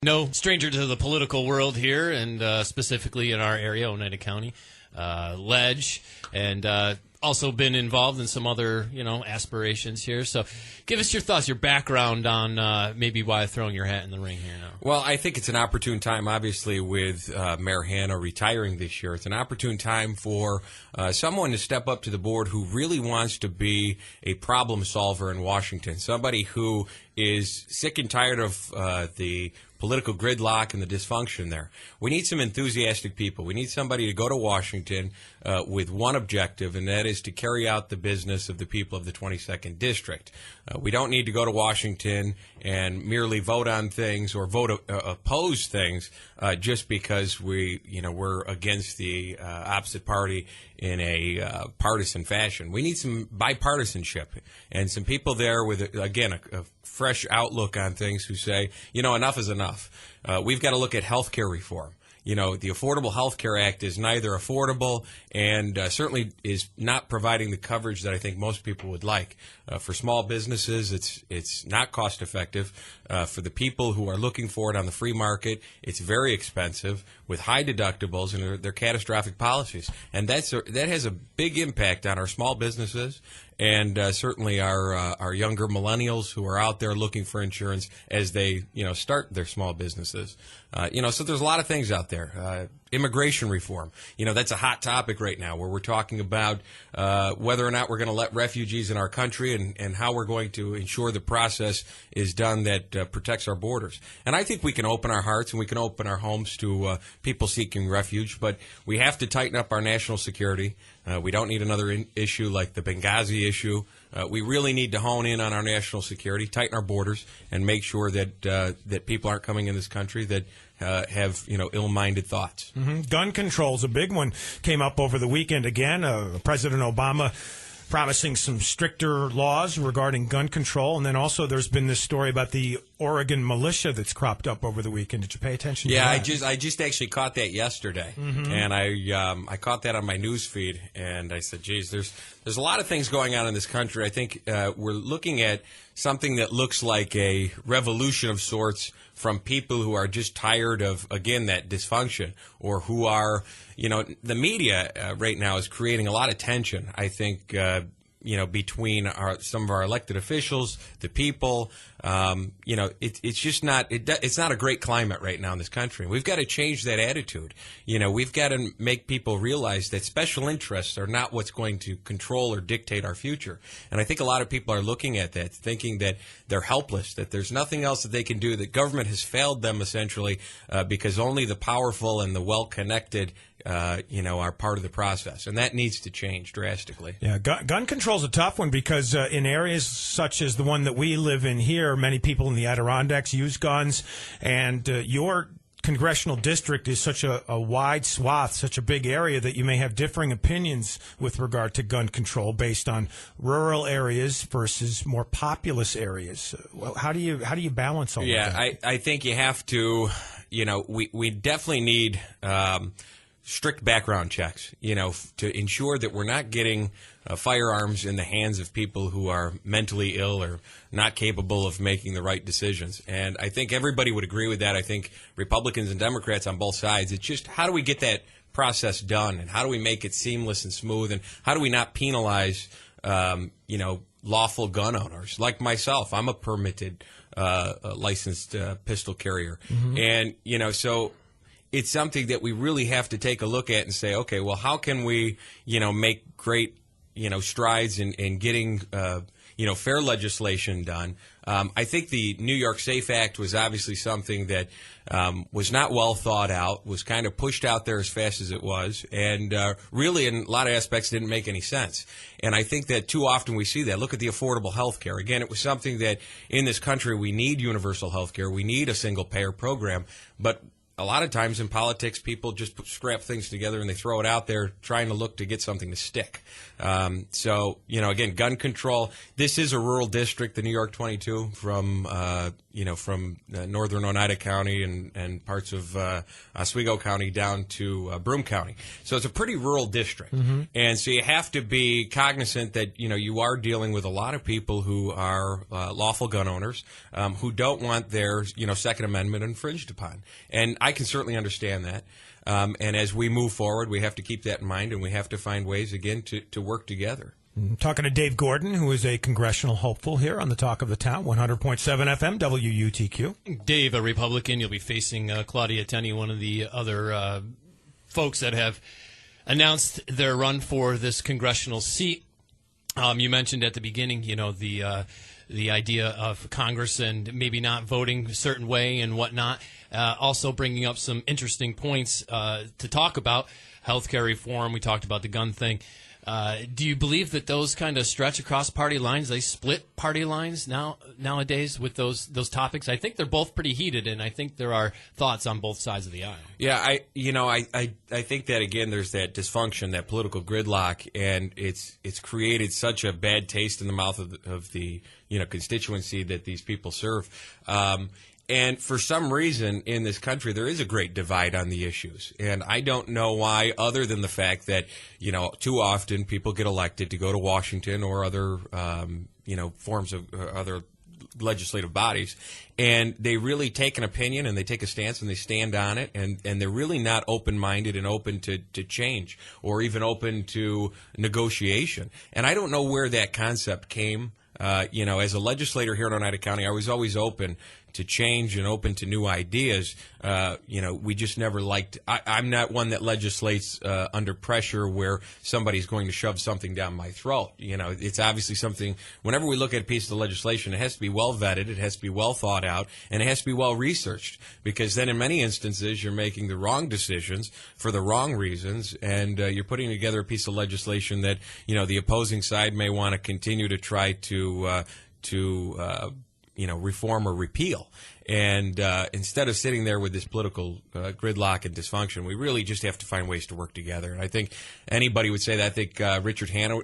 No stranger to the political world here, and specifically in our area, Oneida County, Ledge, and also been involved in some other, aspirations here. So give us your thoughts, your background on maybe why throwing your hat in the ring here now. Well, I think it's an opportune time, obviously, with Mayor Hanna retiring this year. It's an opportune time for someone to step up to the board who really wants to be a problem solver in Washington, somebody who is sick and tired of the political gridlock and the dysfunction there. We need some enthusiastic people. We need somebody to go to Washington with one objective, and that is to carry out the business of the people of the 22nd District. We don't need to go to Washington and merely vote on things or oppose things just because we're against the opposite party in a partisan fashion. We need some bipartisanship and some people there with, again, a fresh outlook on things who say, enough is enough. We've got to look at health care reform. The Affordable Health Care Act is neither affordable and certainly is not providing the coverage that I think most people would like. For small businesses, it's not cost effective. For the people who are looking for it on the free market, it's very expensive with high deductibles and they're catastrophic policies. And that has a big impact on our small businesses and certainly our younger millennials who are out there looking for insurance as they start their small businesses. So there's a lot of things out there. Immigration reform, that's a hot topic right now where we're talking about whether or not we're going to let refugees in our country and how we're going to ensure the process is done that protects our borders. And I think we can open our hearts and we can open our homes to people seeking refuge, but we have to tighten up our national security. We don't need another issue like the Benghazi issue. We really need to hone in on our national security, tighten our borders, and make sure that people aren't coming in this country that have ill-minded thoughts. Mm-hmm. Gun control is a big one. Came up over the weekend again. President Obama promising some stricter laws regarding gun control, and then also there's been this story about the Oregon militia that's cropped up over the weekend. Did you pay attention to that? Yeah, I just actually caught that yesterday, and I caught that on my news feed, and I said, geez, there's a lot of things going on in this country. I think we're looking at something that looks like a revolution of sorts from people who are just tired of, again, that dysfunction, or who are, the media right now is creating a lot of tension, I think, between some of our elected officials, the people. It's just not. It's not a great climate right now in this country. We've got to change that attitude. We've got to make people realize that special interests are not what's going to control or dictate our future. And I think a lot of people are looking at that, thinking that they're helpless, that there's nothing else that they can do, that government has failed them essentially because only the powerful and the well-connected are part of the process, and that needs to change drastically. Yeah, gun control is a tough one because in areas such as the one that we live in here, many people in the Adirondacks use guns, and your congressional district is such a wide swath, such a big area that you may have differing opinions with regard to gun control based on rural areas versus more populous areas. Well, how do you balance all that? Yeah, I think you have to. We definitely need strict background checks, to ensure that we're not getting firearms in the hands of people who are mentally ill or not capable of making the right decisions. And I think everybody would agree with that. I think Republicans and Democrats on both sides. It's just how do we get that process done, and how do we make it seamless and smooth, and how do we not penalize, lawful gun owners like myself? I'm a permitted, licensed pistol carrier, and so it's something that we really have to take a look at and say, okay, well, how can we, make great, strides in getting, fair legislation done? I think the New York SAFE Act was obviously something that was not well thought out, was kind of pushed out there as fast as it was, and really in a lot of aspects didn't make any sense. And I think that too often we see that. Look at the affordable health care. Again, it was something that in this country we need universal health care. We need a single-payer program, but a lot of times in politics, people just scrap things together and they throw it out there trying to look to get something to stick. So, again, gun control. This is a rural district, the New York 22, from northern Oneida County and parts of Oswego County down to Broome County. So it's a pretty rural district. Mm-hmm. And so you have to be cognizant that, you are dealing with a lot of people who are lawful gun owners who don't want their, Second Amendment infringed upon. And I can certainly understand that. And as we move forward, we have to keep that in mind, and we have to find ways, again, to work together. Talking to Dave Gordon, who is a congressional hopeful here on the Talk of the Town, 100.7 FM, WUTQ. Dave, a Republican. You'll be facing Claudia Tenney, one of the other folks that have announced their run for this congressional seat. You mentioned at the beginning, the idea of Congress and maybe not voting a certain way and whatnot. Also bringing up some interesting points to talk about. Healthcare reform, we talked about the gun thing. Do you believe that those kind of stretch across party lines? They split party lines nowadays with those topics. I think they're both pretty heated, and I think there are thoughts on both sides of the aisle. Yeah, I think that, again, there's that dysfunction, that political gridlock, and it's created such a bad taste in the mouth of the constituency that these people serve. And for some reason in this country, there is a great divide on the issues. And I don't know why, other than the fact that, too often people get elected to go to Washington or other, forms of other legislative bodies, and they really take an opinion and they take a stance and they stand on it, and they're really not open-minded and open to change or even open to negotiation. And I don't know where that concept came. As a legislator here in Oneida County, I was always open to change and open to new ideas. We just never liked. I'm not one that legislates under pressure where somebody's going to shove something down my throat. It's obviously something. Whenever we look at a piece of legislation, it has to be well vetted, it has to be well thought out, and it has to be well researched. Because then, in many instances, you're making the wrong decisions for the wrong reasons, and you're putting together a piece of legislation that the opposing side may want to continue to try to reform or repeal. And instead of sitting there with this political gridlock and dysfunction, we really just have to find ways to work together. And I think anybody would say that. I think Richard Hanna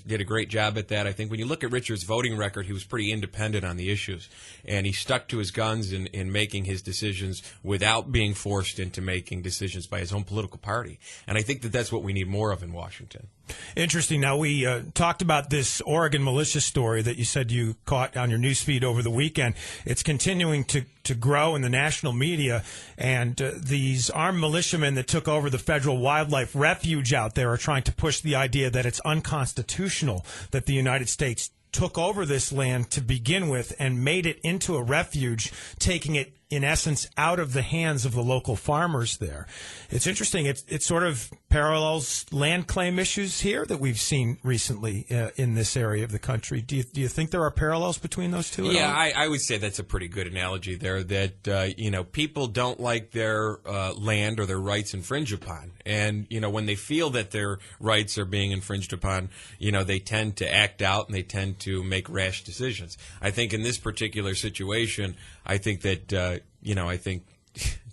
did a great job at that. I think when you look at Richard's voting record, he was pretty independent on the issues. And he stuck to his guns in making his decisions without being forced into making decisions by his own political party. And I think that that's what we need more of in Washington. Interesting. Now, we talked about this Oregon militia story that you said you caught on your newsfeed over the weekend. It's continuing to grow in the national media, and these armed militiamen that took over the federal wildlife refuge out there are trying to push the idea that it's unconstitutional that the United States took over this land to begin with and made it into a refuge, taking it in essence out of the hands of the local farmers there. It's interesting. It sort of parallels land claim issues here that we've seen recently in this area of the country. Do you think there are parallels between those two? Yeah, I would say that's a pretty good analogy there, that people don't like their land or their rights infringed upon. And when they feel that their rights are being infringed upon, they tend to act out and they tend to make rash decisions. I think in this particular situation, I think that I think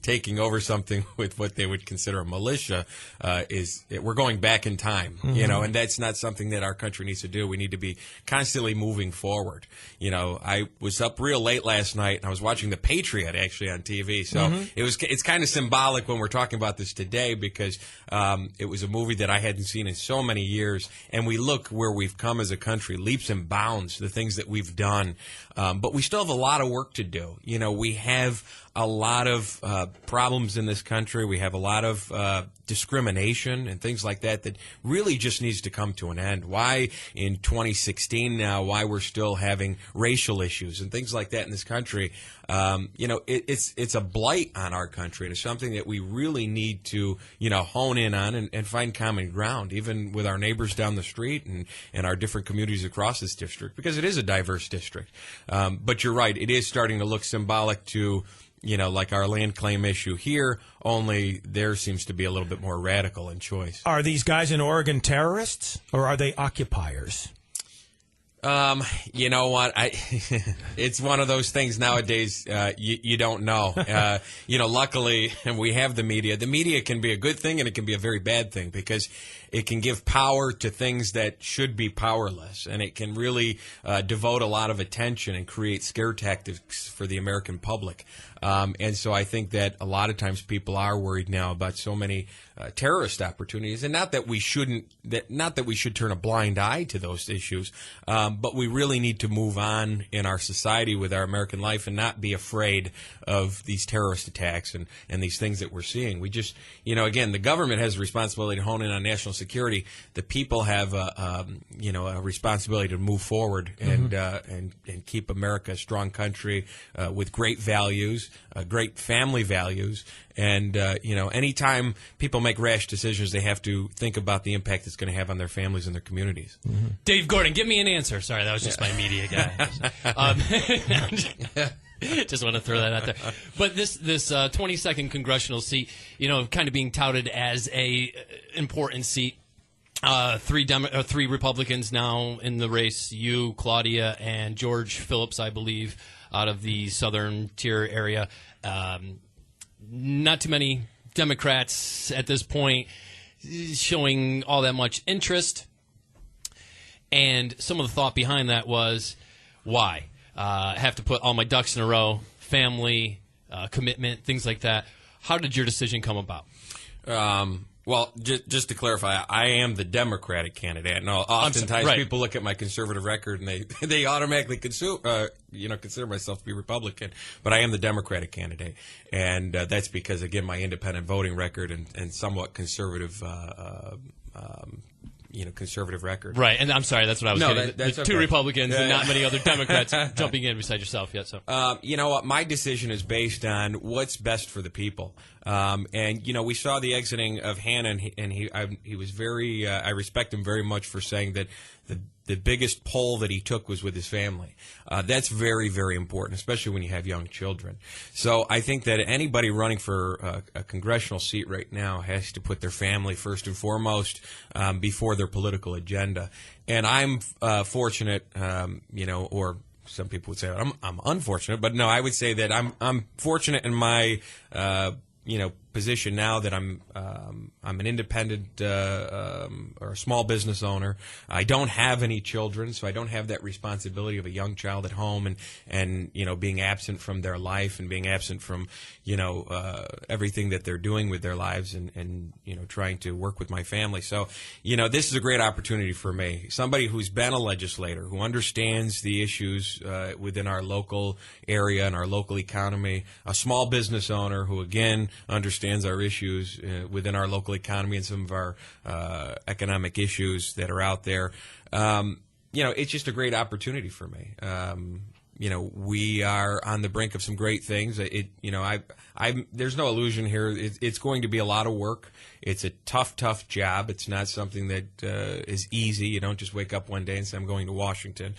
taking over something with what they would consider a militia we're going back in time, and that's not something that our country needs to do. We need to be constantly moving forward. I was up real late last night and I was watching The Patriot actually on TV. So it's kind of symbolic when we're talking about this today, because it was a movie that I hadn't seen in so many years, and we look where we've come as a country, leaps and bounds, the things that we've done, but we still have a lot of work to do. We have a lot of problems in this country. We have a lot of discrimination and things like that really just needs to come to an end. Why in 2016 now, why we're still having racial issues and things like that in this country, it's a blight on our country, and it's something that we really need to, hone in on and find common ground, even with our neighbors down the street and our different communities across this district, because it is a diverse district. But you're right, it is starting to look symbolic to like our land claim issue here, only there seems to be a little bit more radical in choice. Are these guys in Oregon terrorists, or are they occupiers? You know what? It's one of those things nowadays. You don't know. Luckily, and we have the media. The media can be a good thing and it can be a very bad thing because it can give power to things that should be powerless, and it can really devote a lot of attention and create scare tactics for the American public. And so I think that a lot of times people are worried now about so many terrorist opportunities, and not that we should turn a blind eye to those issues, but we really need to move on in our society with our American life and not be afraid of these terrorist attacks and these things that we're seeing. We just, again, the government has a responsibility to hone in on national security. The people have a responsibility to move forward and keep America a strong country with great values, great family values. And, anytime people make rash decisions, they have to think about the impact it's going to have on their families and their communities. Mm-hmm. Dave Gordon, give me an answer. Sorry, that was just my media guy. Just want to throw that out there. But this 22nd congressional seat, kind of being touted as a important seat. Three Republicans now in the race, you, Claudia, and George Phillips, I believe, out of the southern tier area. Not too many Democrats at this point showing all that much interest. And some of the thought behind that was, why? Have to put all my ducks in a row, family, commitment, things like that. How did your decision come about? Well, just to clarify, I am the Democratic candidate. No, oftentimes people look at my conservative record and they automatically consider myself to be Republican, but I am the Democratic candidate, and that's because, again, my independent voting record and somewhat conservative. Conservative record. Right, and I'm sorry, that's what I was getting. That's okay. Two Republicans and not many other Democrats jumping in beside yourself yet. So, you know what? My decision is based on what's best for the people. And we saw the exiting of Hanna, and he was very. I respect him very much for saying that the biggest poll that he took was with his family. That's very, very important, especially when you have young children. So I think that anybody running for a congressional seat right now has to put their family first and foremost before their political agenda. And I'm fortunate, or some people would say I'm unfortunate, but no, I would say that I'm fortunate in my position now that I'm an independent or a small business owner. I don't have any children, so I don't have that responsibility of a young child at home and being absent from their life and being absent from everything that they're doing with their lives and trying to work with my family. So this is a great opportunity for me. Somebody who's been a legislator, who understands the issues within our local area and our local economy, a small business owner who again understands our issues within our local economy and some of our economic issues that are out there. It's just a great opportunity for me. We are on the brink of some great things. There's no illusion here. It's going to be a lot of work. It's a tough job. It's not something that is easy. You don't just wake up one day and say, I'm going to Washington.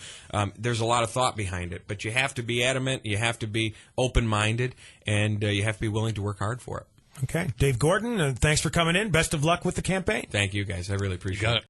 There's a lot of thought behind it, but you have to be adamant. You have to be open-minded, and you have to be willing to work hard for it. Okay. Dave Gordon, thanks for coming in. Best of luck with the campaign. Thank you, guys. I really appreciate it.